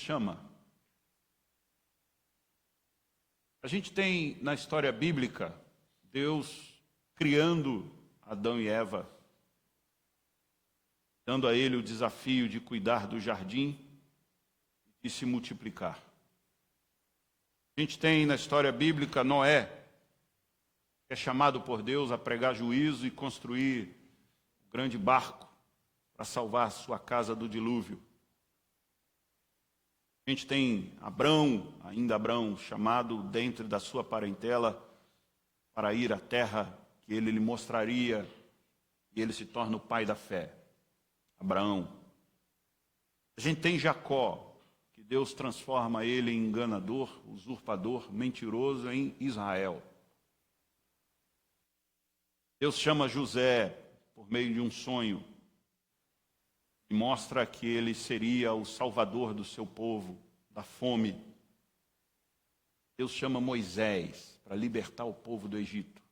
chama. A gente tem na história bíblica Deus criando Adão e Eva, dando a ele o desafio de cuidar do jardim e se multiplicar. A gente tem na história bíblica Noé, que é chamado por Deus a pregar juízo e construir um grande barco para salvar sua casa do dilúvio. A gente tem Abrão, ainda Abrão, chamado dentro da sua parentela para ir à terra que ele lhe mostraria, e ele se torna o pai da fé, Abraão. A gente tem Jacó, que Deus transforma ele em enganador, usurpador, mentiroso em Israel. Deus chama José por meio de um sonho e mostra que ele seria o salvador do seu povo, da fome. Deus chama Moisés para libertar o povo do Egito.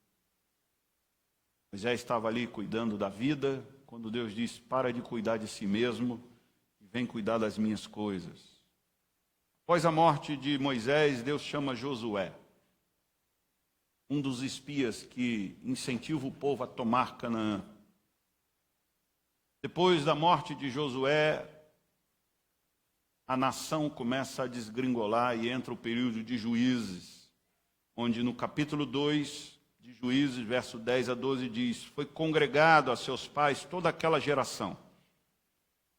Moisés estava ali cuidando da vida, quando Deus diz, para de cuidar de si mesmo e vem cuidar das minhas coisas. Após a morte de Moisés, Deus chama Josué, um dos espias que incentiva o povo a tomar Canaã. Depois da morte de Josué, a nação começa a desgringolar e entra o período de Juízes, onde no capítulo 2 de Juízes, verso 10 a 12, diz, foi congregado a seus pais toda aquela geração.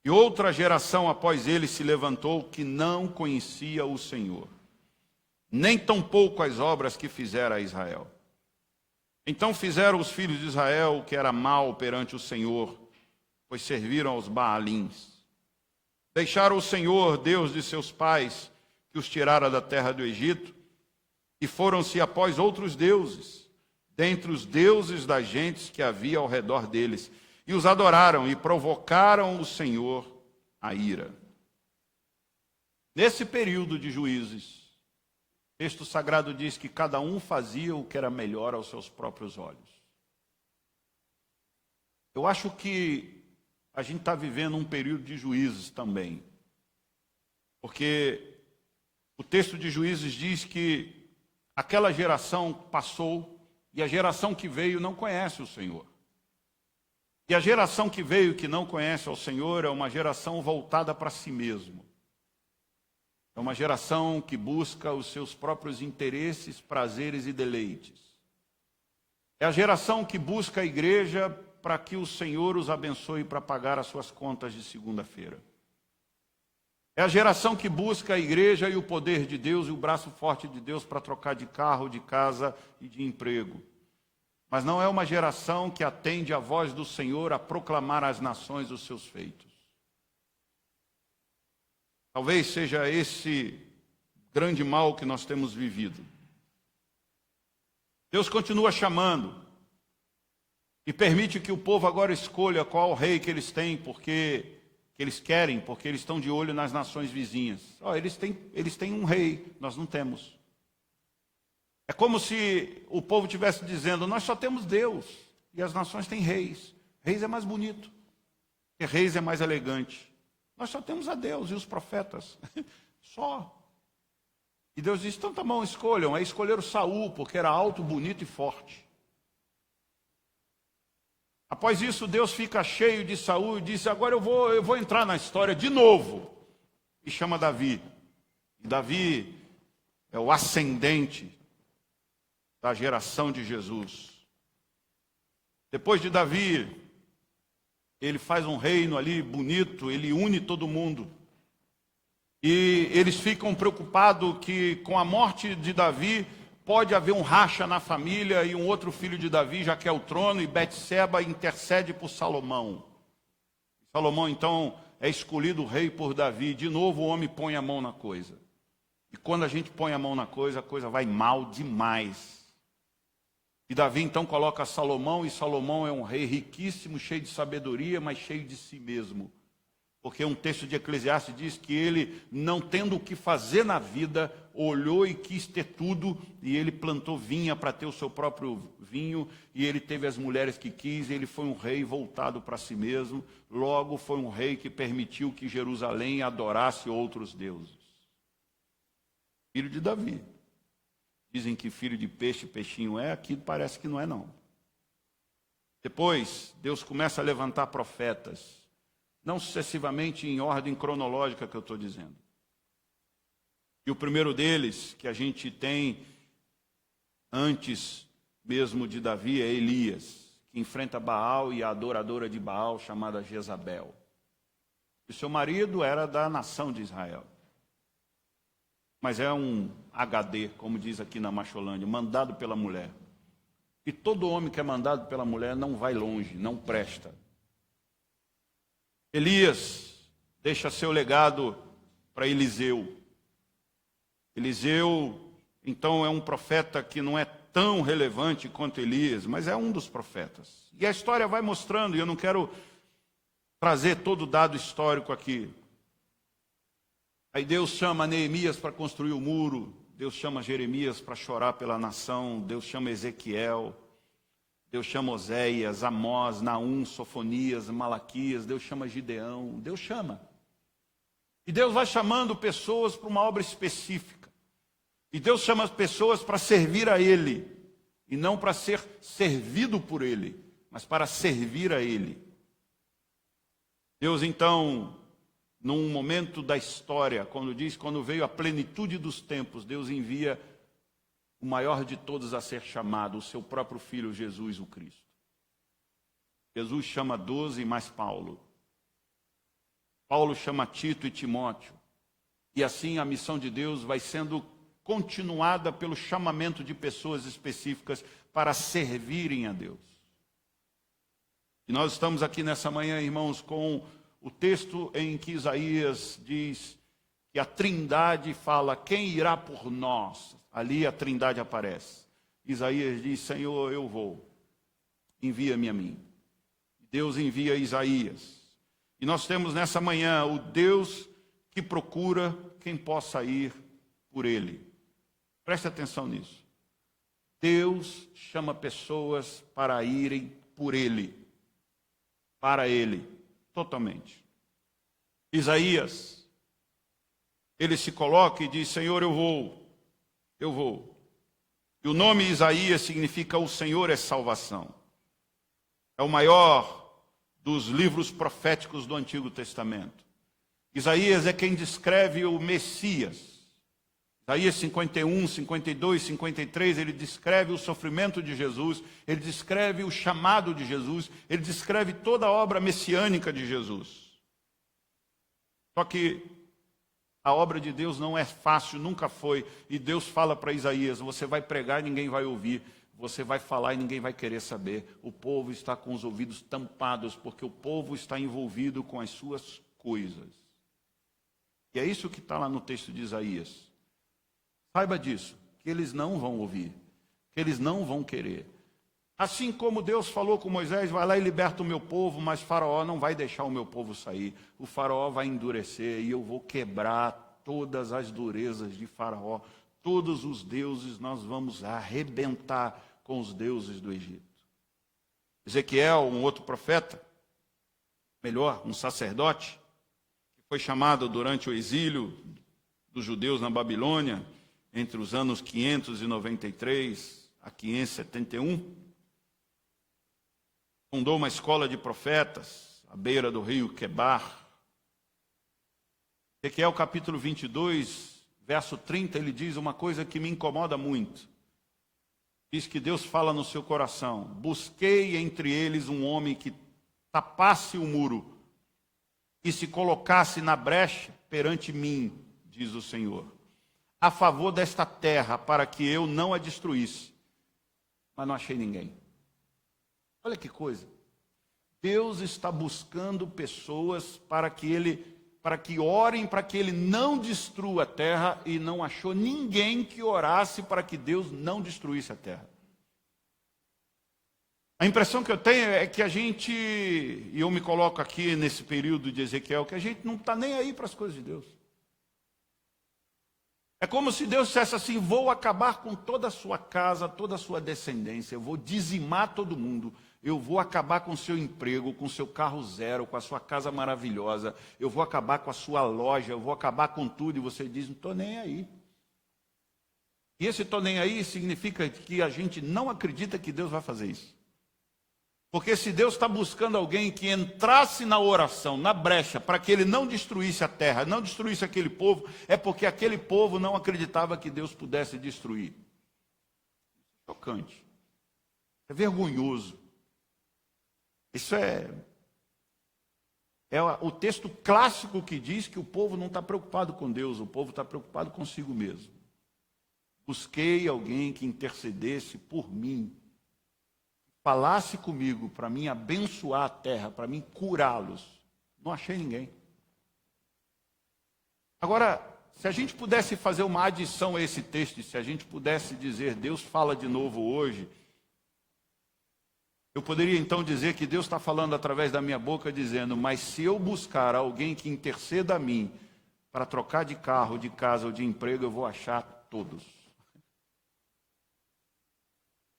E outra geração após ele se levantou que não conhecia o Senhor, nem tampouco as obras que fizera a Israel. Então fizeram os filhos de Israel o que era mal perante o Senhor, pois serviram aos Baalins. Deixaram o Senhor, Deus de seus pais, que os tirara da terra do Egito, e foram-se após outros deuses, dentre os deuses das gentes que havia ao redor deles, e os adoraram e provocaram o Senhor a ira. Nesse período de Juízes, o texto sagrado diz que cada um fazia o que era melhor aos seus próprios olhos. Eu acho que a gente está vivendo um período de juízes também. Porque o texto de Juízes diz que aquela geração passou e a geração que veio não conhece o Senhor. E a geração que veio que não conhece ao Senhor é uma geração voltada para si mesmo. É uma geração que busca os seus próprios interesses, prazeres e deleites. É a geração que busca a igreja para que o Senhor os abençoe para pagar as suas contas de segunda-feira. É a geração que busca a igreja e o poder de Deus e o braço forte de Deus para trocar de carro, de casa e de emprego. Mas não é uma geração que atende à voz do Senhor a proclamar às nações os seus feitos. Talvez seja esse grande mal que nós temos vivido. Deus continua chamando e permite que o povo agora escolha qual rei que eles têm, porque eles querem, porque eles estão de olho nas nações vizinhas. Eles têm um rei, nós não temos. É como se o povo estivesse dizendo, nós só temos Deus, e as nações têm reis. Reis é mais bonito, porque reis é mais elegante. Nós só temos a Deus e os profetas, só. E Deus disse, então tá bom, escolham. Aí escolheram Saul, porque era alto, bonito e forte. Após isso, Deus fica cheio de Saul e diz, agora eu vou entrar na história de novo. E chama Davi. E Davi é o ascendente da geração de Jesus. Depois de Davi, ele faz um reino ali bonito, ele une todo mundo. E eles ficam preocupados que com a morte de Davi, pode haver um racha na família e um outro filho de Davi já quer o trono e Betseba intercede por Salomão. Salomão então é escolhido rei por Davi. De novo o homem põe a mão na coisa. E quando a gente põe a mão na coisa, a coisa vai mal demais. E Davi então coloca Salomão, e Salomão é um rei riquíssimo, cheio de sabedoria, mas cheio de si mesmo. Porque um texto de Eclesiastes diz que ele, não tendo o que fazer na vida, olhou e quis ter tudo, e ele plantou vinha para ter o seu próprio vinho, e ele teve as mulheres que quis, e ele foi um rei voltado para si mesmo. Logo foi um rei que permitiu que Jerusalém adorasse outros deuses. filho de Davi. Dizem que filho de peixe, peixinho é, aqui parece que não é não. Depois, Deus começa a levantar profetas, não sucessivamente em ordem cronológica que eu estou dizendo. E o primeiro deles, que a gente tem antes mesmo de Davi, é Elias, que enfrenta Baal e a adoradora de Baal, chamada Jezabel. O seu marido era da nação de Israel. Mas é um HD, como diz aqui na Macholândia, mandado pela mulher. E todo homem que é mandado pela mulher não vai longe, não presta. Elias deixa seu legado para Eliseu. Eliseu, então, é um profeta que não é tão relevante quanto Elias, mas é um dos profetas. E a história vai mostrando, e eu não quero trazer todo o dado histórico aqui. Aí Deus chama Neemias para construir o muro, Deus chama Jeremias para chorar pela nação, Deus chama Ezequiel, Deus chama Oséias, Amós, Naum, Sofonias, Malaquias, Deus chama Gideão, Deus chama. E Deus vai chamando pessoas para uma obra específica. E Deus chama as pessoas para servir a Ele, e não para ser servido por Ele, mas para servir a Ele. Deus, então, num momento da história, quando veio a plenitude dos tempos, Deus envia o maior de todos a ser chamado, o seu próprio Filho, Jesus, o Cristo. Jesus chama 12 mais Paulo. Paulo chama Tito e Timóteo. E assim a missão de Deus vai sendo continuada pelo chamamento de pessoas específicas para servirem a Deus. E nós estamos aqui nessa manhã, irmãos, com o texto em que Isaías diz que a Trindade fala, quem irá por nós? Ali a Trindade aparece. Isaías diz, Senhor, eu vou, envia-me a mim. Deus envia Isaías. E nós temos nessa manhã o Deus que procura quem possa ir por Ele. Preste atenção nisso. Deus chama pessoas para irem por Ele. Para Ele, totalmente. Isaías, ele se coloca e diz, Senhor, eu vou. E o nome Isaías significa o Senhor é salvação. É o maior dos livros proféticos do Antigo Testamento. Isaías é quem descreve o Messias. Isaías 51, 52, 53, ele descreve o sofrimento de Jesus, ele descreve o chamado de Jesus, ele descreve toda a obra messiânica de Jesus. Só que a obra de Deus não é fácil, nunca foi. E Deus fala para Isaías, você vai pregar e ninguém vai ouvir. Você vai falar e ninguém vai querer saber. O povo está com os ouvidos tampados, porque o povo está envolvido com as suas coisas. E é isso que está lá no texto de Isaías. Saiba disso, que eles não vão ouvir, que eles não vão querer. Assim como Deus falou com Moisés, vai lá e liberta o meu povo, mas Faraó não vai deixar o meu povo sair. O Faraó vai endurecer e eu vou quebrar todas as durezas de Faraó. Todos os deuses nós vamos arrebentar com os deuses do Egito. Ezequiel, um outro profeta, melhor, um sacerdote, que foi chamado durante o exílio dos judeus na Babilônia, entre os anos 593 a 571, fundou uma escola de profetas à beira do rio Quebar. Ezequiel capítulo 22, verso 30, ele diz uma coisa que me incomoda muito. Diz que Deus fala no seu coração, busquei entre eles um homem que tapasse o muro e se colocasse na brecha perante mim, diz o Senhor, a favor desta terra, para que eu não a destruísse. Mas não achei ninguém. Olha que coisa. Deus está buscando pessoas para que orem para que Ele não destrua a terra, e não achou ninguém que orasse para que Deus não destruísse a terra. A impressão que eu tenho é que a gente, e eu me coloco aqui nesse período de Ezequiel, que a gente não está nem aí para as coisas de Deus. É como se Deus dissesse assim, vou acabar com toda a sua casa, toda a sua descendência, eu vou dizimar todo mundo, eu vou acabar com o seu emprego, com o seu carro zero, com a sua casa maravilhosa, eu vou acabar com a sua loja, eu vou acabar com tudo, e você diz, não estou nem aí. E esse "tô nem aí" significa que a gente não acredita que Deus vai fazer isso. Porque se Deus está buscando alguém que entrasse na oração, na brecha, para que ele não destruísse a terra, não destruísse aquele povo, é porque aquele povo não acreditava que Deus pudesse destruir. Chocante. É vergonhoso. Isso é o texto clássico que diz que o povo não está preocupado com Deus, o povo está preocupado consigo mesmo. Busquei alguém que intercedesse por mim, falasse comigo para mim abençoar a terra, para mim curá-los. Não achei ninguém. Agora, se a gente pudesse fazer uma adição a esse texto, se a gente pudesse dizer, Deus fala de novo hoje, eu poderia então dizer que Deus está falando através da minha boca, dizendo, mas se eu buscar alguém que interceda a mim, para trocar de carro, de casa ou de emprego, eu vou achar todos.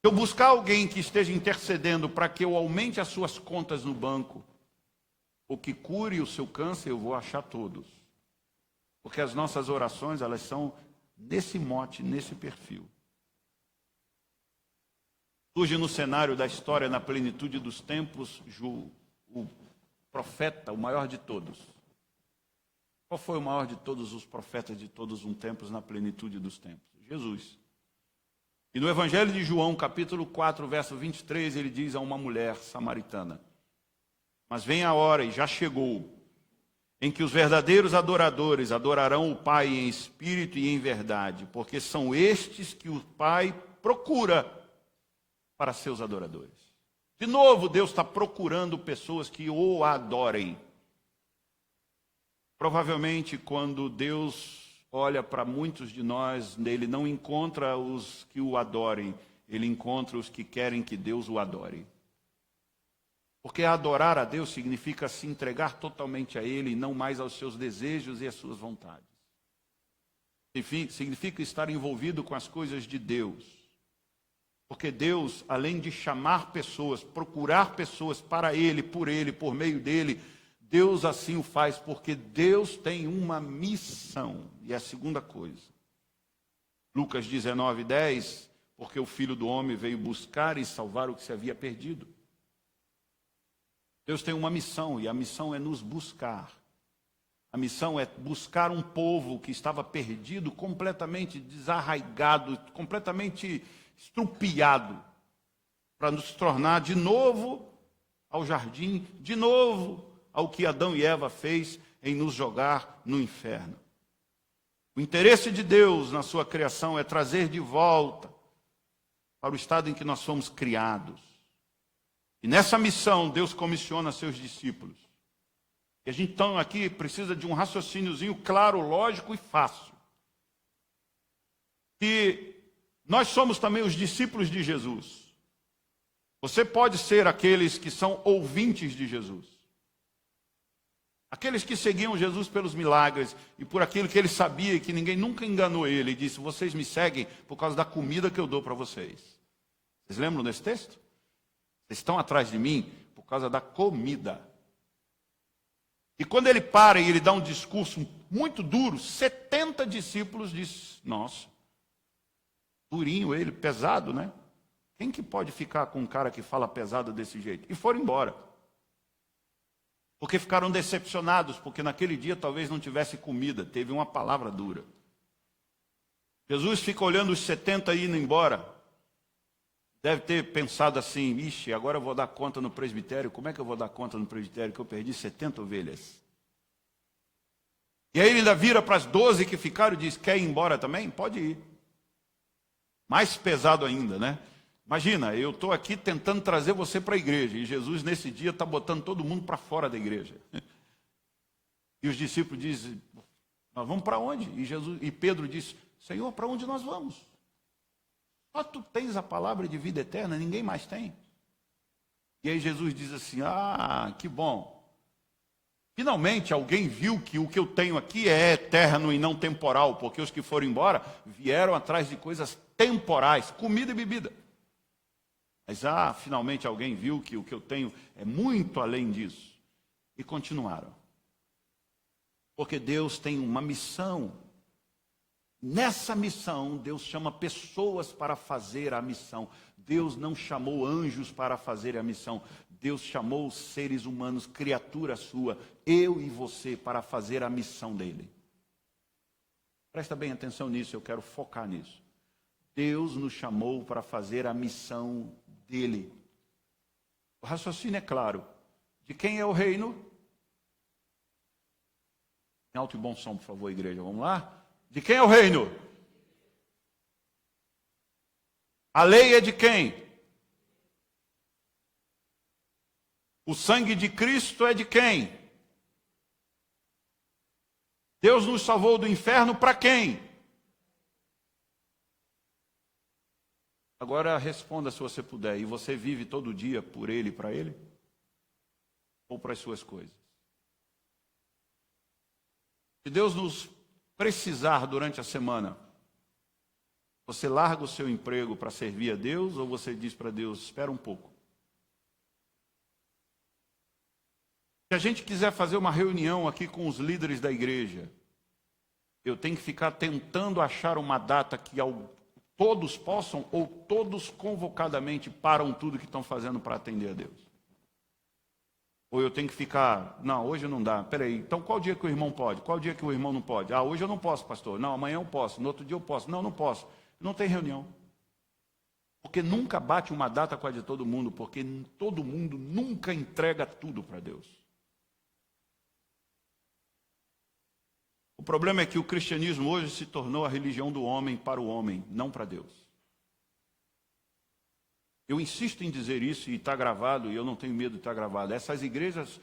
Se eu buscar alguém que esteja intercedendo para que eu aumente as suas contas no banco, ou que cure o seu câncer, eu vou achar todos. Porque as nossas orações, elas são nesse mote, nesse perfil. Surge no cenário da história, na plenitude dos tempos, o profeta, o maior de todos. Qual foi o maior de todos os profetas de todos os tempos na plenitude dos tempos? Jesus. E no Evangelho de João, capítulo 4, verso 23, ele diz a uma mulher samaritana, mas vem a hora, e já chegou, em que os verdadeiros adoradores adorarão o Pai em espírito e em verdade, porque são estes que o Pai procura para seus adoradores. De novo, Deus está procurando pessoas que o adorem. Provavelmente, quando Deus olha para muitos de nós, ele não encontra os que o adorem, ele encontra os que querem que Deus o adore. Porque adorar a Deus significa se entregar totalmente a Ele, e não mais aos seus desejos e às suas vontades. Significa estar envolvido com as coisas de Deus. Porque Deus, além de chamar pessoas, procurar pessoas para Ele, por meio dEle, Deus assim o faz porque Deus tem uma missão. E a segunda coisa, Lucas 19, 10, porque o Filho do Homem veio buscar e salvar o que se havia perdido. Deus tem uma missão, e a missão é nos buscar. A missão é buscar um povo que estava perdido, completamente desarraigado, completamente estrupiado, para nos tornar de novo ao jardim, de novo ao que Adão e Eva fez em nos jogar no inferno. O interesse de Deus na sua criação é trazer de volta para o estado em que nós fomos criados. E nessa missão, Deus comissiona seus discípulos. E a gente então aqui precisa de um raciocíniozinho claro, lógico e fácil. Que nós somos também os discípulos de Jesus. Você pode ser aqueles que são ouvintes de Jesus. Aqueles que seguiam Jesus pelos milagres e por aquilo que ele sabia e que ninguém nunca enganou ele. E disse, vocês me seguem por causa da comida que eu dou para vocês. Vocês lembram desse texto? Vocês estão atrás de mim por causa da comida. E quando ele para e ele dá um discurso muito duro, 70 discípulos dizem, nossa, durinho ele, pesado, né? Quem que pode ficar com um cara que fala pesado desse jeito? E foram embora. Porque ficaram decepcionados, porque naquele dia talvez não tivesse comida, teve uma palavra dura. Jesus fica olhando os 70 indo embora. Deve ter pensado assim, ixi, agora eu vou dar conta no presbitério. Como é que eu vou dar conta no presbitério que eu perdi 70 ovelhas? E aí ele ainda vira para as 12 que ficaram e diz, quer ir embora também? Pode ir. Mais pesado ainda, né? Imagina, eu estou aqui tentando trazer você para a igreja, e Jesus nesse dia está botando todo mundo para fora da igreja. E os discípulos dizem, nós vamos para onde? E Pedro disse, Senhor, para onde nós vamos? Só tu tens a palavra de vida eterna, ninguém mais tem. E aí Jesus diz assim, que bom. Finalmente alguém viu que o que eu tenho aqui é eterno e não temporal, porque os que foram embora vieram atrás de coisas temporais, comida e bebida. Mas finalmente alguém viu que o que eu tenho é muito além disso. E continuaram. Porque Deus tem uma missão Nessa missão, Deus chama pessoas para fazer a missão. Deus não chamou anjos para fazer a missão. Deus chamou seres humanos, criatura sua, eu e você, para fazer a missão dele. Presta bem atenção nisso, eu quero focar nisso. Deus nos chamou para fazer a missão dele. O raciocínio é claro. De quem é o reino? Em alto e bom som, por favor, igreja. Vamos lá? De quem é o reino? A lei é de quem? O sangue de Cristo é de quem? Deus nos salvou do inferno para quem? Agora responda se você puder. E você vive todo dia por ele e para ele? Ou para as suas coisas? Se Deus nos precisar durante a semana, você larga o seu emprego para servir a Deus ou você diz para Deus, espera um pouco? Se a gente quiser fazer uma reunião aqui com os líderes da igreja, eu tenho que ficar tentando achar uma data que todos possam ou todos convocadamente param tudo que estão fazendo para atender a Deus? Ou eu tenho que ficar, não, hoje não dá, peraí, então qual dia que o irmão pode? Qual dia que o irmão não pode? Ah, hoje eu não posso, pastor. Não, amanhã eu posso, no outro dia eu posso. Não, não posso. Não tem reunião. Porque nunca bate uma data com a de todo mundo, porque todo mundo nunca entrega tudo para Deus. O problema é que o cristianismo hoje se tornou a religião do homem para o homem, não para Deus. Eu insisto em dizer isso e está gravado, e eu não tenho medo de estar gravado. Essas igrejas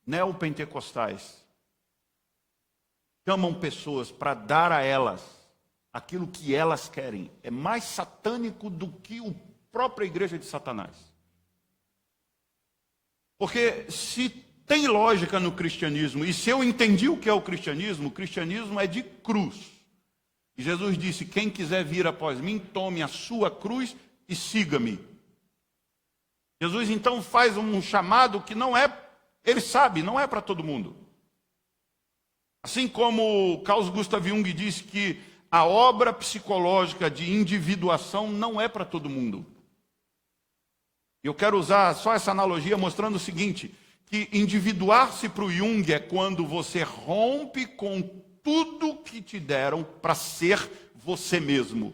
neopentecostais chamam pessoas para dar a elas aquilo que elas querem. É mais satânico do que a própria igreja de Satanás. Porque se tem lógica no cristianismo, e se eu entendi o que é o cristianismo é de cruz. E Jesus disse, quem quiser vir após mim, tome a sua cruz e siga-me. Jesus então faz um chamado que não é, ele sabe, não é para todo mundo. Assim como Carl Gustav Jung disse que a obra psicológica de individuação não é para todo mundo. Eu quero usar só essa analogia mostrando o seguinte, que individuar-se para o Jung é quando você rompe com tudo que te deram para ser você mesmo.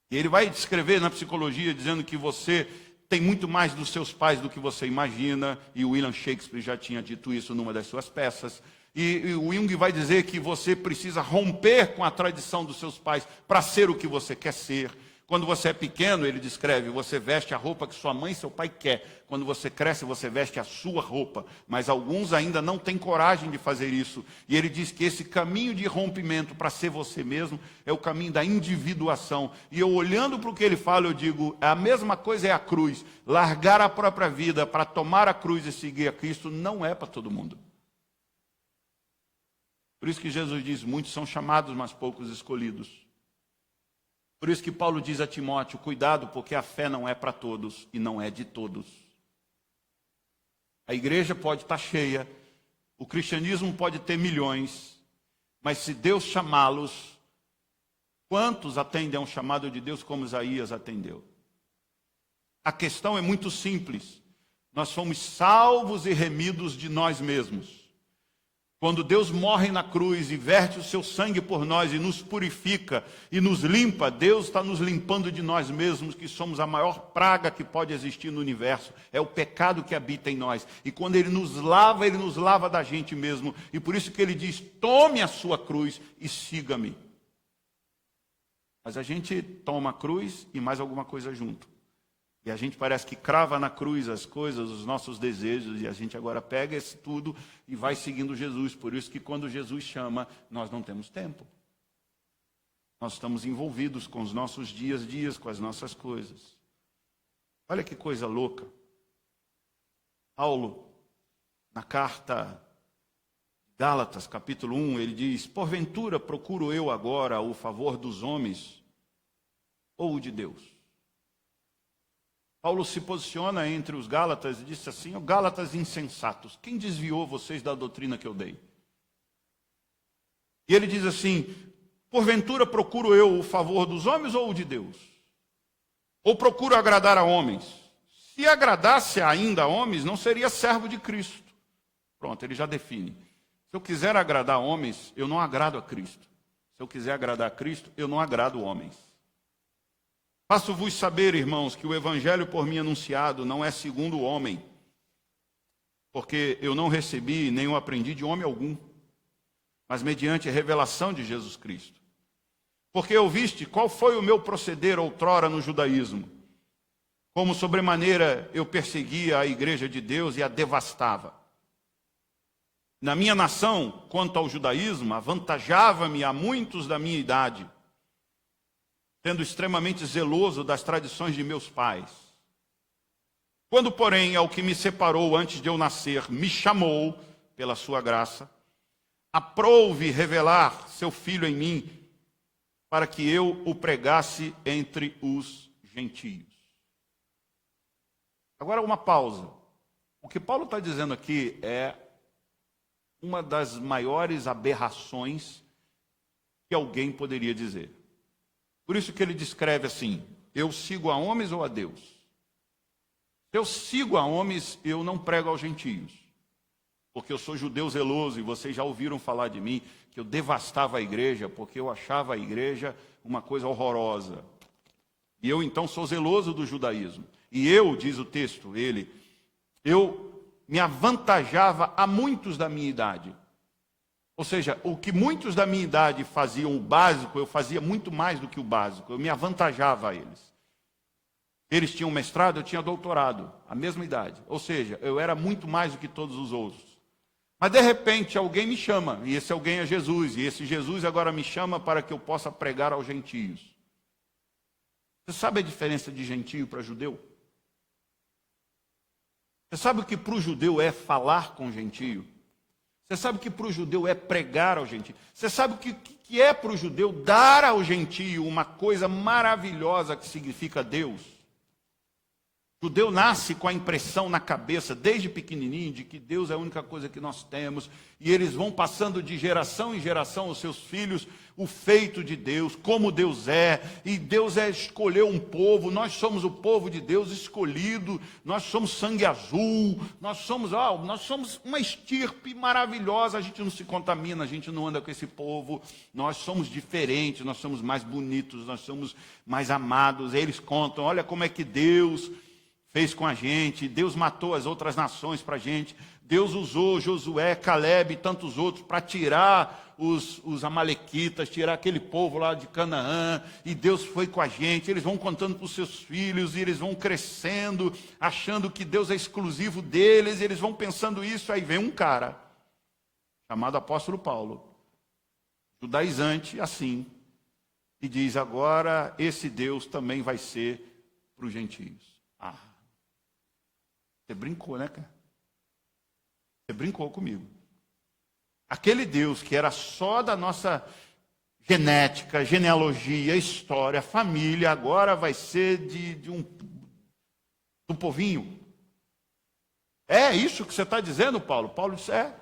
E ele vai descrever na psicologia dizendo que você tem muito mais dos seus pais do que você imagina, e o William Shakespeare já tinha dito isso numa das suas peças. E o Jung vai dizer que você precisa romper com a tradição dos seus pais para ser o que você quer ser. Quando você é pequeno, ele descreve, você veste a roupa que sua mãe e seu pai quer. Quando você cresce, você veste a sua roupa. Mas alguns ainda não têm coragem de fazer isso. E ele diz que esse caminho de rompimento para ser você mesmo é o caminho da individuação. E eu olhando para o que ele fala, eu digo, a mesma coisa é a cruz. Largar a própria vida para tomar a cruz e seguir a Cristo não é para todo mundo. Por isso que Jesus diz, muitos são chamados, mas poucos escolhidos. Por isso que Paulo diz a Timóteo, cuidado, porque a fé não é para todos e não é de todos. A igreja pode estar cheia, o cristianismo pode ter milhões, mas se Deus chamá-los, quantos atendem a um chamado de Deus como Isaías atendeu? A questão é muito simples. Nós fomos salvos e remidos de nós mesmos. Quando Deus morre na cruz e verte o seu sangue por nós e nos purifica e nos limpa, Deus está nos limpando de nós mesmos, que somos a maior praga que pode existir no universo. É o pecado que habita em nós. E quando Ele nos lava da gente mesmo. E por isso que Ele diz, tome a sua cruz e siga-me. Mas a gente toma a cruz e mais alguma coisa junto. E a gente parece que crava na cruz as coisas, os nossos desejos, e a gente agora pega esse tudo e vai seguindo Jesus. Por isso que quando Jesus chama, nós não temos tempo. Nós estamos envolvidos com os nossos dias, com as nossas coisas. Olha que coisa louca. Paulo, na carta Gálatas, capítulo 1, ele diz, porventura procuro eu agora o favor dos homens ou o de Deus? Paulo se posiciona entre os Gálatas e disse assim, Gálatas insensatos, quem desviou vocês da doutrina que eu dei? E ele diz assim: porventura procuro eu o favor dos homens ou o de Deus? Ou procuro agradar a homens? Se agradasse ainda a homens, não seria servo de Cristo. Pronto, ele já define. Se eu quiser agradar homens, eu não agrado a Cristo. Se eu quiser agradar a Cristo, eu não agrado homens. Faço-vos saber, irmãos, que o evangelho por mim anunciado não é segundo o homem, porque eu não recebi nem o aprendi de homem algum, mas mediante a revelação de Jesus Cristo. Porque ouviste qual foi o meu proceder outrora no judaísmo, como sobremaneira eu perseguia a igreja de Deus e a devastava. Na minha nação, quanto ao judaísmo, avantajava-me a muitos da minha idade, sendo extremamente zeloso das tradições de meus pais. Quando, porém, ao que me separou antes de eu nascer, me chamou pela sua graça, aprouve revelar seu filho em mim, para que eu o pregasse entre os gentios. Agora uma pausa. O que Paulo está dizendo aqui é uma das maiores aberrações que alguém poderia dizer. Por isso que ele descreve assim: eu sigo a homens ou a Deus? Se eu sigo a homens, eu não prego aos gentios, porque eu sou judeu zeloso, e vocês já ouviram falar de mim, que eu devastava a igreja, porque eu achava a igreja uma coisa horrorosa. E eu então sou zeloso do judaísmo. E eu, diz o texto, eu me avantajava a muitos da minha idade. Ou seja, o que muitos da minha idade faziam o básico, eu fazia muito mais do que o básico. Eu me avantajava a eles. Eles tinham mestrado, eu tinha doutorado, a mesma idade. Ou seja, eu era muito mais do que todos os outros. Mas de repente alguém me chama, e esse alguém é Jesus, e esse Jesus agora me chama para que eu possa pregar aos gentios. Você sabe a diferença de gentio para judeu? Você sabe o que para o judeu é falar com gentio? Você sabe o que para o judeu é pregar ao gentio? Você sabe o que é para o judeu dar ao gentio uma coisa maravilhosa que significa Deus? O judeu nasce com a impressão na cabeça, desde pequenininho, de que Deus é a única coisa que nós temos. E eles vão passando de geração em geração aos seus filhos o feito de Deus, como Deus é. E Deus escolheu um povo, nós somos o povo de Deus escolhido. Nós somos sangue azul, nós somos uma estirpe maravilhosa. A gente não se contamina, a gente não anda com esse povo. Nós somos diferentes, nós somos mais bonitos, nós somos mais amados. E eles contam, olha como é que Deus fez com a gente, Deus matou as outras nações para a gente, Deus usou Josué, Caleb e tantos outros para tirar os amalequitas, tirar aquele povo lá de Canaã, e Deus foi com a gente. Eles vão contando para os seus filhos, e eles vão crescendo, achando que Deus é exclusivo deles, e eles vão pensando isso. Aí vem um cara, chamado apóstolo Paulo, judaizante assim, e diz: agora esse Deus também vai ser para os gentios. Você brincou, né, cara? Você brincou comigo. Aquele Deus que era só da nossa genética, genealogia, história, família, agora vai ser do povinho. É isso que você está dizendo, Paulo? Paulo disse: é.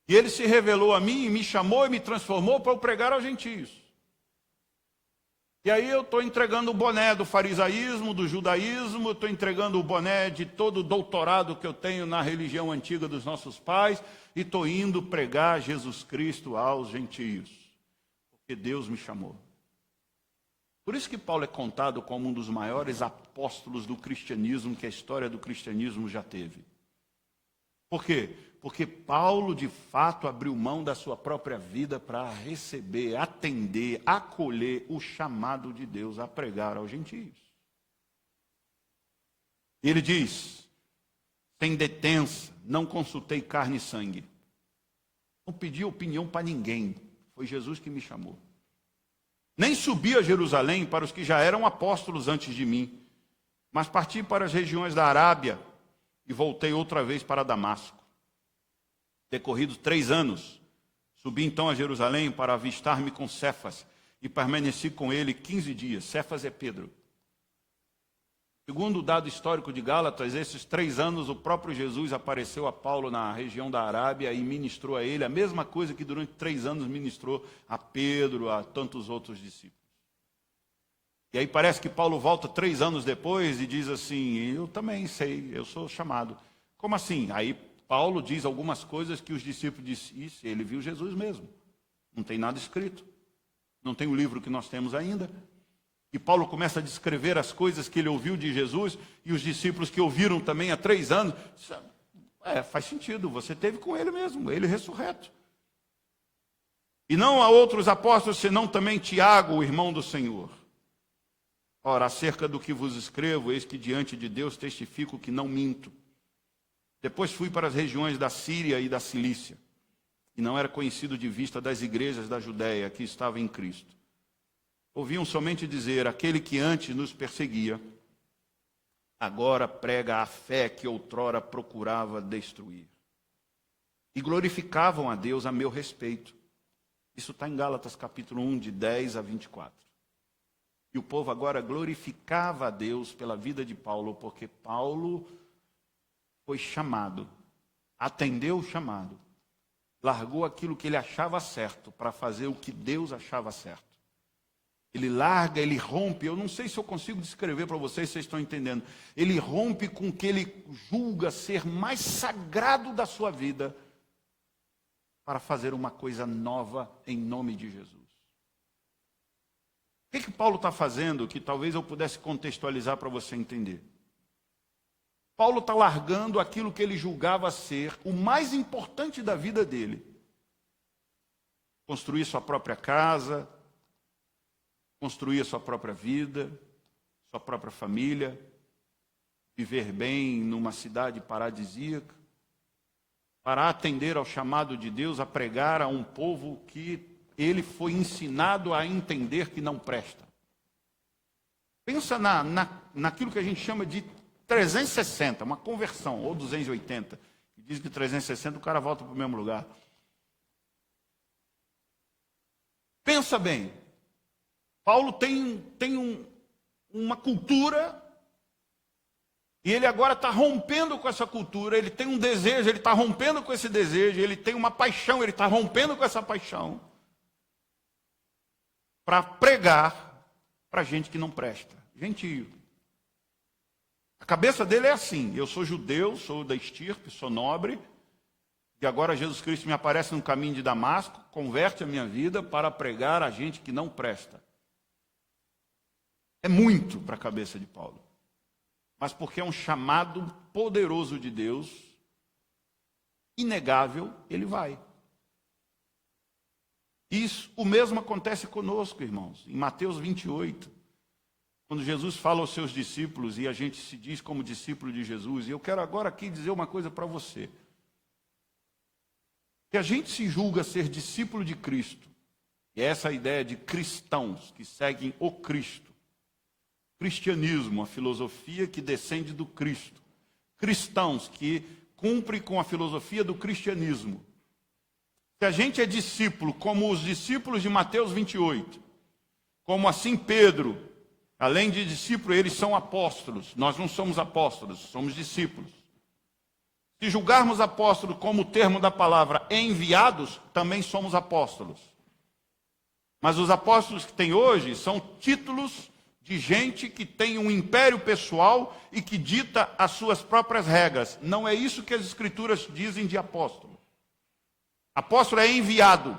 E ele se revelou a mim, e me chamou e me transformou para eu pregar aos gentios. E aí eu estou entregando o boné do farisaísmo, do judaísmo, eu estou entregando o boné de todo o doutorado que eu tenho na religião antiga dos nossos pais, e estou indo pregar Jesus Cristo aos gentios, porque Deus me chamou. Por isso que Paulo é contado como um dos maiores apóstolos do cristianismo que a história do cristianismo já teve. Por quê? Porque Paulo, de fato, abriu mão da sua própria vida para receber, atender, acolher o chamado de Deus a pregar aos gentios. E ele diz: sem detença, não consultei carne e sangue. Não pedi opinião para ninguém. Foi Jesus que me chamou. Nem subi a Jerusalém para os que já eram apóstolos antes de mim, mas parti para as regiões da Arábia e voltei outra vez para Damasco. Decorridos 3 anos, subi então a Jerusalém para avistar-me com Cefas e permaneci com ele 15 dias. Cefas é Pedro. Segundo o dado histórico de Gálatas, esses 3 anos o próprio Jesus apareceu a Paulo na região da Arábia e ministrou a ele a mesma coisa que durante 3 anos ministrou a Pedro, a tantos outros discípulos. E aí parece que Paulo volta 3 anos depois e diz assim, eu também sei, eu sou chamado. Como assim? Aí Paulo diz algumas coisas que os discípulos disseram, isso, ele viu Jesus mesmo. Não tem nada escrito. Não tem o livro que nós temos ainda. E Paulo começa a descrever as coisas que ele ouviu de Jesus, e os discípulos que ouviram também há 3 anos. Faz sentido, você teve com ele mesmo, ele ressurreto. E não há outros apóstolos, senão também Tiago, o irmão do Senhor. Ora, acerca do que vos escrevo, eis que diante de Deus testifico que não minto. Depois fui para as regiões da Síria e da Cilícia, e não era conhecido de vista das igrejas da Judéia que estavam em Cristo. Ouviam somente dizer, aquele que antes nos perseguia, agora prega a fé que outrora procurava destruir. E glorificavam a Deus a meu respeito. Isso está em Gálatas capítulo 1, de 10 a 24. E o povo agora glorificava a Deus pela vida de Paulo, porque Paulo foi chamado, atendeu o chamado, largou aquilo que ele achava certo para fazer o que Deus achava certo. Ele larga, ele rompe, eu não sei se eu consigo descrever para vocês, vocês estão entendendo. Ele rompe com o que ele julga ser mais sagrado da sua vida para fazer uma coisa nova em nome de Jesus. O que Paulo está fazendo que talvez eu pudesse contextualizar para você entender? Paulo está largando aquilo que ele julgava ser o mais importante da vida dele. Construir sua própria casa, construir a sua própria vida, sua própria família, viver bem numa cidade paradisíaca, para atender ao chamado de Deus a pregar a um povo que ele foi ensinado a entender que não presta. Pensa naquilo que a gente chama de 360, uma conversão, ou 280. Diz que 360 o cara volta para o mesmo lugar. Pensa bem. Paulo tem uma cultura, e ele agora está rompendo com essa cultura, ele tem um desejo, ele está rompendo com esse desejo, ele tem uma paixão, ele está rompendo com essa paixão, para pregar para gente que não presta. Gentio. A cabeça dele é assim, eu sou judeu, sou da estirpe, sou nobre, e agora Jesus Cristo me aparece no caminho de Damasco, converte a minha vida para pregar a gente que não presta. É muito para a cabeça de Paulo. Mas porque é um chamado poderoso de Deus, inegável, ele vai. Isso, o mesmo acontece conosco, irmãos. Em Mateus 28, quando Jesus fala aos seus discípulos, e a gente se diz como discípulo de Jesus, e eu quero agora aqui dizer uma coisa para você. Que a gente se julga ser discípulo de Cristo, e essa é a ideia de cristãos que seguem o Cristo. Cristianismo, a filosofia que descende do Cristo. Cristãos que cumprem com a filosofia do cristianismo. Se a gente é discípulo, como os discípulos de Mateus 28, como assim Pedro, além de discípulo, eles são apóstolos. Nós não somos apóstolos, somos discípulos. Se julgarmos apóstolos como o termo da palavra enviados, também somos apóstolos. Mas os apóstolos que tem hoje são títulos de gente que tem um império pessoal e que dita as suas próprias regras. Não é isso que as escrituras dizem de apóstolo. Apóstolo é enviado.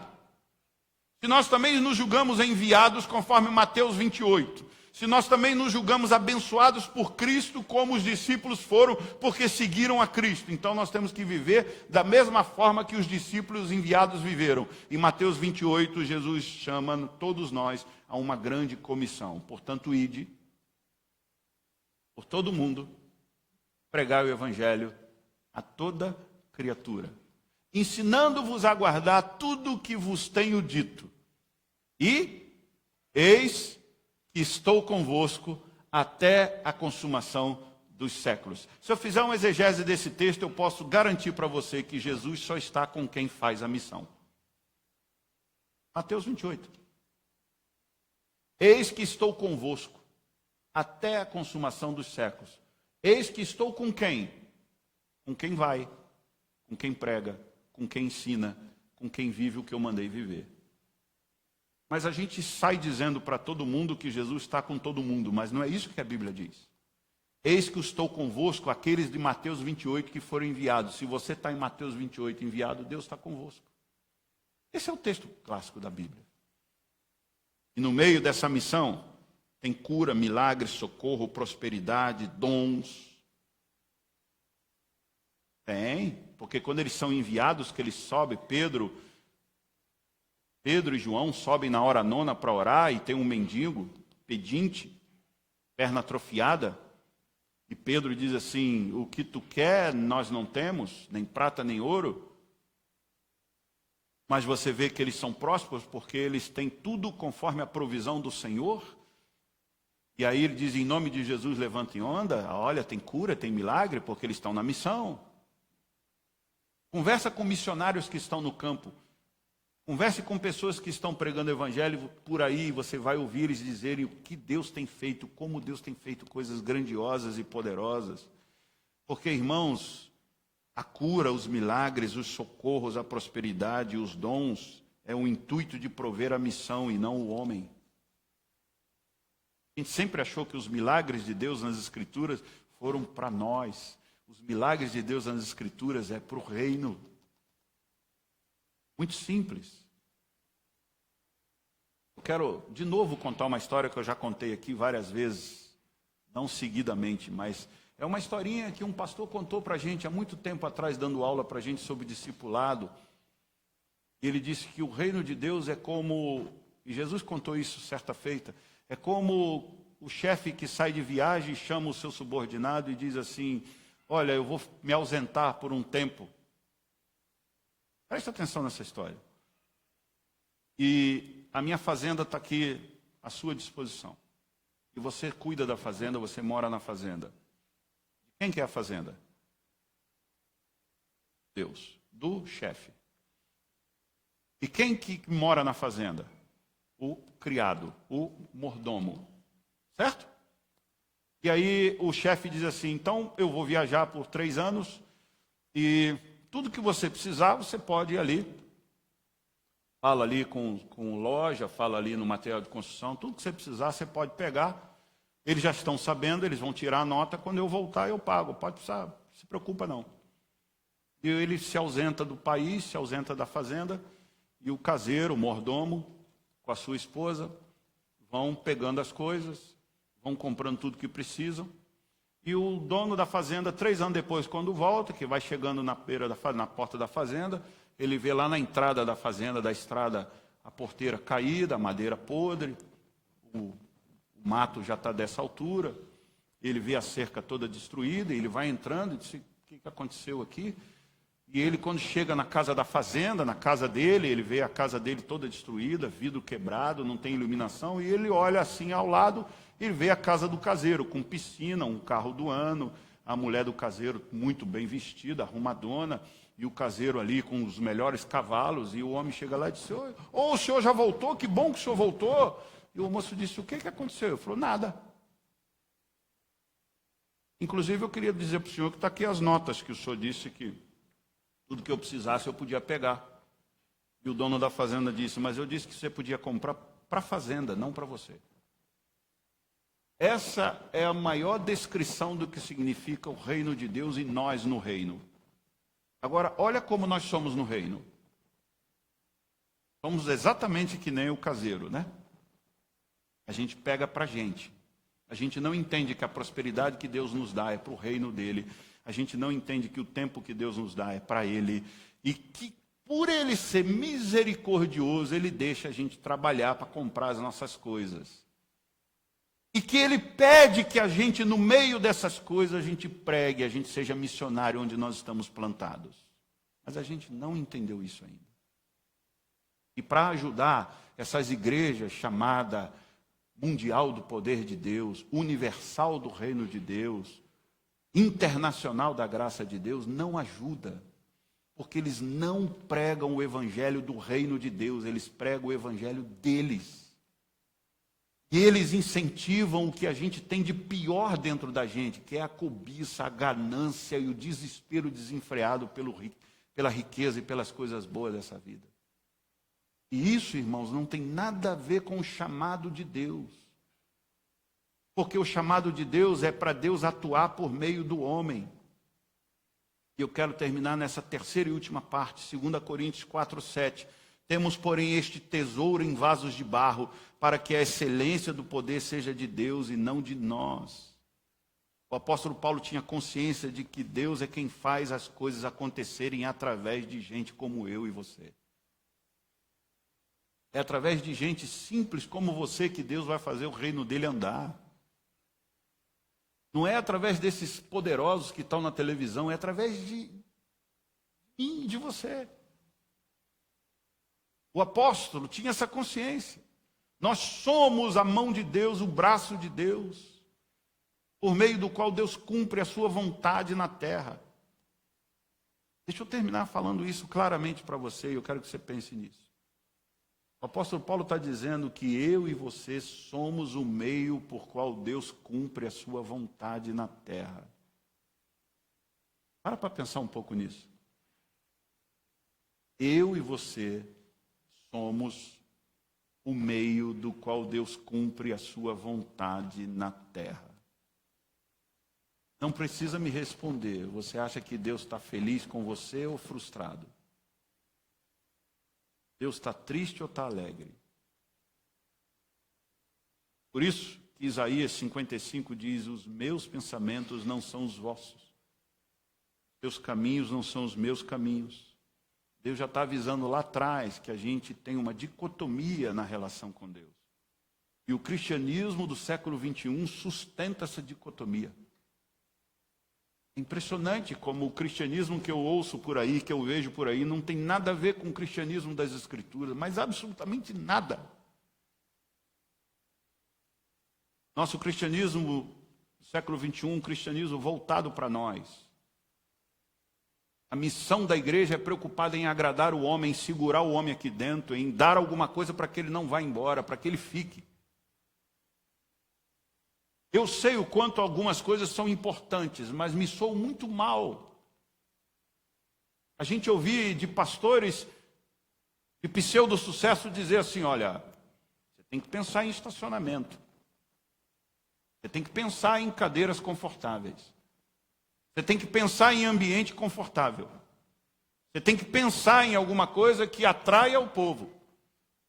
Se nós também nos julgamos enviados, conforme Mateus 28, se nós também nos julgamos abençoados por Cristo, como os discípulos foram, porque seguiram a Cristo, então nós temos que viver da mesma forma que os discípulos enviados viveram. Em Mateus 28, Jesus chama todos nós a uma grande comissão. Portanto, ide por todo o mundo, pregai o evangelho a toda criatura, ensinando-vos a guardar tudo o que vos tenho dito. E eis que estou convosco até a consumação dos séculos. Se eu fizer uma exegese desse texto, eu posso garantir para você que Jesus só está com quem faz a missão. Mateus 28. Eis que estou convosco. até a consumação dos séculos. Eis que estou com quem? Com quem vai, com quem prega, com quem ensina, com quem vive o que eu mandei viver. Mas a gente sai dizendo para todo mundo que Jesus está com todo mundo, mas não é isso que a Bíblia diz. Eis que estou convosco, aqueles de Mateus 28 que foram enviados. Se você está em Mateus 28 enviado, Deus está convosco. Esse é o texto clássico da Bíblia. E no meio dessa missão, tem cura, milagre, socorro, prosperidade, dons. Tem, porque quando eles são enviados, que eles sobem, Pedro e João sobem na hora nona para orar, e tem um mendigo, pedinte, perna atrofiada, e Pedro diz assim, o que tu quer nós não temos, nem prata nem ouro, mas você vê que eles são prósperos porque eles têm tudo conforme a provisão do Senhor. E aí ele diz, em nome de Jesus, levantem onda. Olha, tem cura, tem milagre, porque eles estão na missão. Conversa com missionários que estão no campo. Converse com pessoas que estão pregando o evangelho por aí. Você vai ouvir eles dizerem o que Deus tem feito, como Deus tem feito coisas grandiosas e poderosas. Porque, irmãos, a cura, os milagres, os socorros, a prosperidade, os dons, é o intuito de prover a missão e não o homem. A gente sempre achou que os milagres de Deus nas Escrituras foram para nós. Os milagres de Deus nas Escrituras é para o reino. Muito simples. Eu quero de novo contar uma história que eu já contei aqui várias vezes, não seguidamente, mas é uma historinha que um pastor contou para a gente há muito tempo atrás, dando aula para a gente sobre discipulado. E ele disse que o reino de Deus é como, e Jesus contou isso certa feita, é como o chefe que sai de viagem, chama o seu subordinado e diz assim, olha, eu vou me ausentar por um tempo. Presta atenção nessa história. E a minha fazenda está aqui à sua disposição. E você cuida da fazenda, você mora na fazenda. Quem que é a fazenda? Deus, do chefe. E quem que mora na fazenda? O criado, o mordomo. Certo? E aí o chefe diz assim, então eu vou viajar por 3 anos e tudo que você precisar, você pode ir ali. Fala ali com loja, fala ali no material de construção, tudo que você precisar, você pode pegar. Eles já estão sabendo, eles vão tirar a nota, quando eu voltar eu pago, pode precisar, não se preocupa não. E ele se ausenta do país, se ausenta da fazenda, e o caseiro, o mordomo, com a sua esposa, vão pegando as coisas, vão comprando tudo que precisam, e o dono da fazenda, 3 anos depois, quando volta, que vai chegando na porta da fazenda, ele vê lá na entrada da fazenda, da estrada, a porteira caída, a madeira podre, o mato já está dessa altura, ele vê a cerca toda destruída, ele vai entrando e diz, o que aconteceu aqui? E ele, quando chega na casa da fazenda, na casa dele, ele vê a casa dele toda destruída, vidro quebrado, não tem iluminação, e ele olha assim ao lado, ele vê a casa do caseiro, com piscina, um carro do ano, a mulher do caseiro muito bem vestida, arrumadona, e o caseiro ali com os melhores cavalos, e o homem chega lá e diz, o senhor já voltou? Que bom que o senhor voltou. E o moço disse, o que aconteceu? Ele falou, nada. Inclusive, eu queria dizer para o senhor que está aqui as notas, que o senhor disse que tudo que eu precisasse eu podia pegar. E o dono da fazenda disse, mas eu disse que você podia comprar para a fazenda, não para você. Essa é a maior descrição do que significa o reino de Deus e nós no reino. Agora, olha como nós somos no reino. Somos exatamente que nem o caseiro, né? A gente pega para a gente. A gente não entende que a prosperidade que Deus nos dá é para o reino dele. A gente não entende que o tempo que Deus nos dá é para ele. E que por ele ser misericordioso, ele deixa a gente trabalhar para comprar as nossas coisas. E que ele pede que a gente, no meio dessas coisas, a gente pregue, a gente seja missionário onde nós estamos plantados. Mas a gente não entendeu isso ainda. E para ajudar essas igrejas chamadas mundial do poder de Deus, universal do reino de Deus, internacional da graça de Deus, não ajuda. Porque eles não pregam o evangelho do reino de Deus, eles pregam o evangelho deles. E eles incentivam o que a gente tem de pior dentro da gente, que é a cobiça, a ganância e o desespero desenfreado pela riqueza e pelas coisas boas dessa vida. E isso, irmãos, não tem nada a ver com o chamado de Deus. Porque o chamado de Deus é para Deus atuar por meio do homem. E eu quero terminar nessa terceira e última parte, 2 Coríntios 4:7. Temos, porém, este tesouro em vasos de barro, para que a excelência do poder seja de Deus e não de nós. O apóstolo Paulo tinha consciência de que Deus é quem faz as coisas acontecerem através de gente como eu e você. É através de gente simples como você que Deus vai fazer o reino dele andar. Não é através desses poderosos que estão na televisão, é através de mim, de você. O apóstolo tinha essa consciência. Nós somos a mão de Deus, o braço de Deus, por meio do qual Deus cumpre a sua vontade na terra. Deixa eu terminar falando isso claramente para você, e eu quero que você pense nisso. O apóstolo Paulo está dizendo que eu e você somos o meio por qual Deus cumpre a sua vontade na terra. Para pensar um pouco nisso. Eu e você somos o meio do qual Deus cumpre a sua vontade na terra. Não precisa me responder. Você acha que Deus está feliz com você ou frustrado? Deus está triste ou está alegre? Por isso que Isaías 55 diz: os meus pensamentos não são os vossos, teus caminhos não são os meus caminhos. Deus já está avisando lá atrás que a gente tem uma dicotomia na relação com Deus. E o cristianismo do século 21 sustenta essa dicotomia. É impressionante como o cristianismo que eu ouço por aí, que eu vejo por aí, não tem nada a ver com o cristianismo das Escrituras, mas absolutamente nada. Nosso cristianismo do século 21, um cristianismo voltado para nós. A missão da igreja é preocupada em agradar o homem, em segurar o homem aqui dentro, em dar alguma coisa para que ele não vá embora, para que ele fique. Eu sei o quanto algumas coisas são importantes, mas me sou muito mal. A gente ouvir de pastores de pseudo-sucesso dizer assim: olha, você tem que pensar em estacionamento. Você tem que pensar em cadeiras confortáveis. Você tem que pensar em ambiente confortável. Você tem que pensar em alguma coisa que atraia o povo.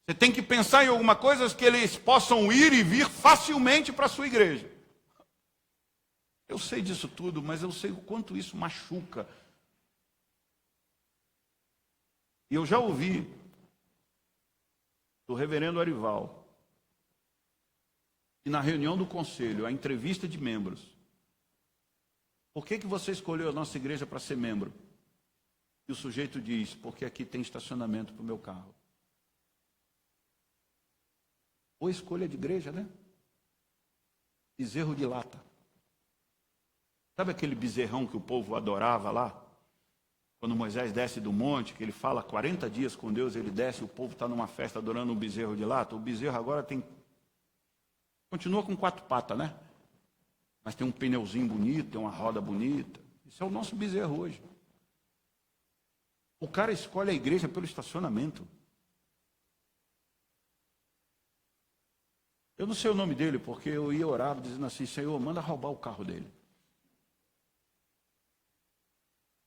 Você tem que pensar em alguma coisa que eles possam ir e vir facilmente para a sua igreja. Eu sei disso tudo, mas eu sei o quanto isso machuca. E eu já ouvi do reverendo Arival, e na reunião do conselho, a entrevista de membros: por que você escolheu a nossa igreja para ser membro? E o sujeito diz: porque aqui tem estacionamento para o meu carro. Ou escolha de igreja, né? Bezerro de lata. Sabe aquele bezerrão que o povo adorava lá? Quando Moisés desce do monte, que ele fala 40 dias com Deus, ele desce, o povo está numa festa adorando um bezerro de lata. O bezerro agora continua com 4 patas, né? Mas tem um pneuzinho bonito, tem uma roda bonita. Isso é o nosso bezerro hoje. O cara escolhe a igreja pelo estacionamento. Eu não sei o nome dele, porque eu ia orar dizendo assim: Senhor, manda roubar o carro dele.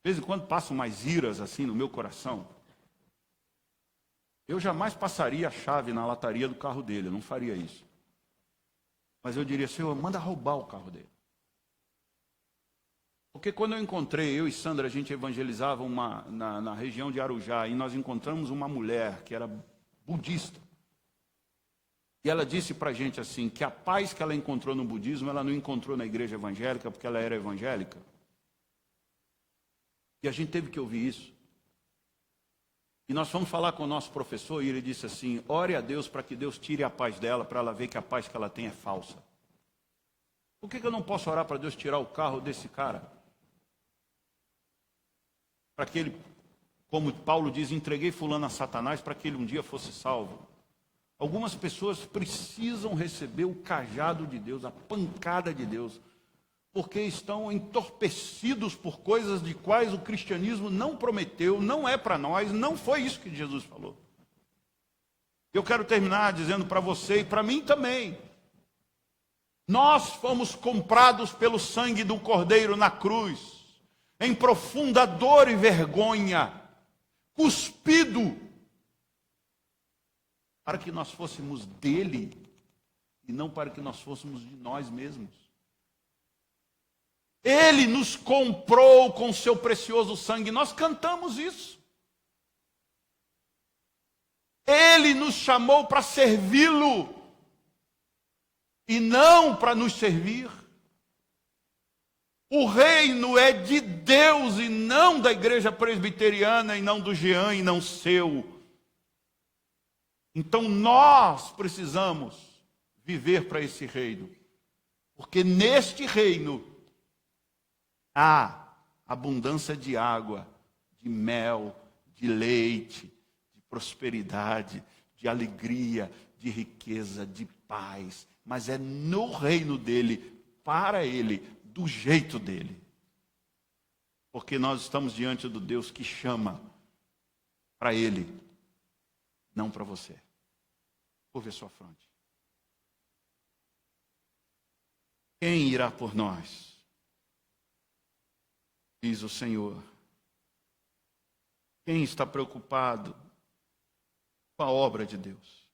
De vez em quando passam umas iras assim no meu coração. Eu jamais passaria a chave na lataria do carro dele, eu não faria isso. Mas eu diria: Senhor, manda roubar o carro dele. Porque quando eu e Sandra, a gente evangelizava na região de Arujá, e nós encontramos uma mulher que era budista. E ela disse para a gente assim, que a paz que ela encontrou no budismo, ela não encontrou na igreja evangélica, porque ela era evangélica. E a gente teve que ouvir isso. E nós fomos falar com o nosso professor e ele disse assim: ore a Deus para que Deus tire a paz dela, para ela ver que a paz que ela tem é falsa. Por que eu não posso orar para Deus tirar o carro desse cara? Para que ele, como Paulo diz, entreguei fulano a Satanás para que ele um dia fosse salvo. Algumas pessoas precisam receber o cajado de Deus, a pancada de Deus, porque estão entorpecidos por coisas de quais o cristianismo não prometeu, não é para nós, não foi isso que Jesus falou. Eu quero terminar dizendo para você e para mim também, nós fomos comprados pelo sangue do Cordeiro na cruz, em profunda dor e vergonha, cuspido, para que nós fôssemos dele e não para que nós fôssemos de nós mesmos. Ele nos comprou com seu precioso sangue, nós cantamos isso. Ele nos chamou para servi-lo e não para nos servir. O reino é de Deus e não da igreja presbiteriana e não do Jean e não seu. Então nós precisamos viver para esse reino, porque neste reino há abundância de água, de mel, de leite, de prosperidade, de alegria, de riqueza, de paz. Mas é no reino dele, para ele, do jeito dele. Porque nós estamos diante do Deus que chama para ele, não para você. Curve a sua fronte. Quem irá por nós? Diz o Senhor. Quem está preocupado com a obra de Deus?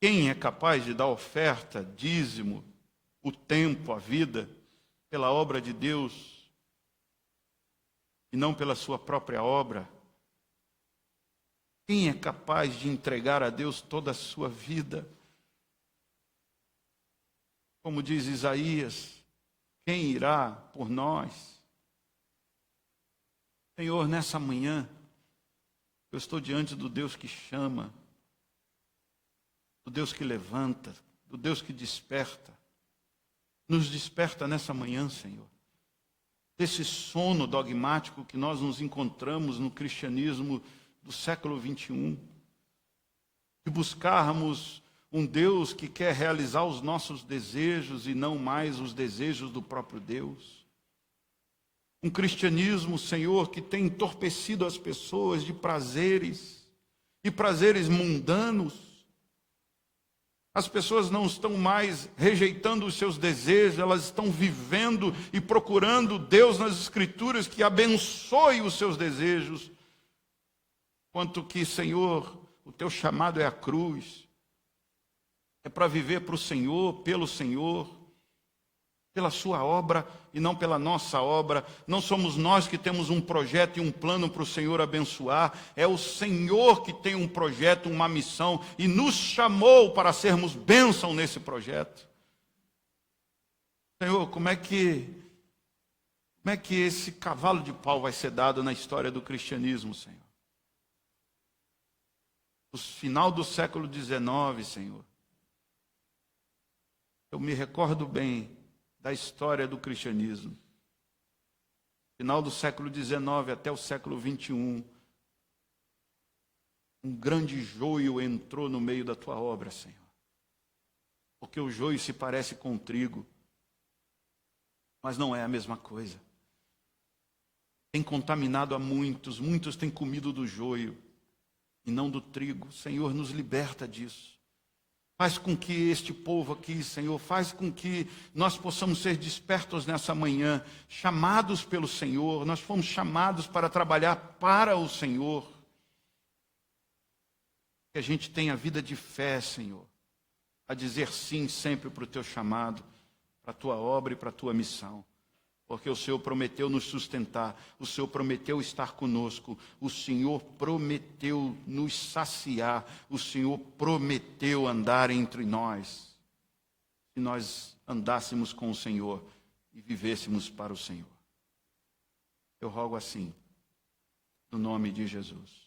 Quem é capaz de dar oferta, dízimo, o tempo, a vida, pela obra de Deus e não pela sua própria obra? Quem é capaz de entregar a Deus toda a sua vida? Como diz Isaías, quem irá por nós? Senhor, nessa manhã, eu estou diante do Deus que chama, do Deus que levanta, do Deus que desperta. Nos desperta nessa manhã, Senhor, desse sono dogmático que nós nos encontramos no cristianismo do século 21, de buscarmos um Deus que quer realizar os nossos desejos e não mais os desejos do próprio Deus. Um cristianismo, Senhor, que tem entorpecido as pessoas de prazeres, e prazeres mundanos. As pessoas não estão mais rejeitando os seus desejos, elas estão vivendo e procurando Deus nas Escrituras que abençoe os seus desejos. Quanto que, Senhor, o teu chamado é a cruz. É para viver para o Senhor, pelo Senhor, pela sua obra e não pela nossa obra. Não somos nós que temos um projeto e um plano para o Senhor abençoar. É o Senhor que tem um projeto, uma missão e nos chamou para sermos bênção nesse projeto. Senhor, como é que esse cavalo de pau vai ser dado na história do cristianismo, Senhor? No final do século XIX, Senhor, eu me recordo bem da história do cristianismo. Final do século XIX até o século XXI, um grande joio entrou no meio da tua obra, Senhor. Porque o joio se parece com o trigo, mas não é a mesma coisa. Tem contaminado a muitos, muitos têm comido do joio e não do trigo. Senhor, nos liberta disso. Faz com que este povo aqui, Senhor, faz com que nós possamos ser despertos nessa manhã, chamados pelo Senhor. Nós fomos chamados para trabalhar para o Senhor. Que a gente tenha vida de fé, Senhor, a dizer sim sempre para o teu chamado, para a tua obra e para a tua missão. Porque o Senhor prometeu nos sustentar, o Senhor prometeu estar conosco, o Senhor prometeu nos saciar, o Senhor prometeu andar entre nós. Se nós andássemos com o Senhor e vivêssemos para o Senhor. Eu rogo assim, no nome de Jesus.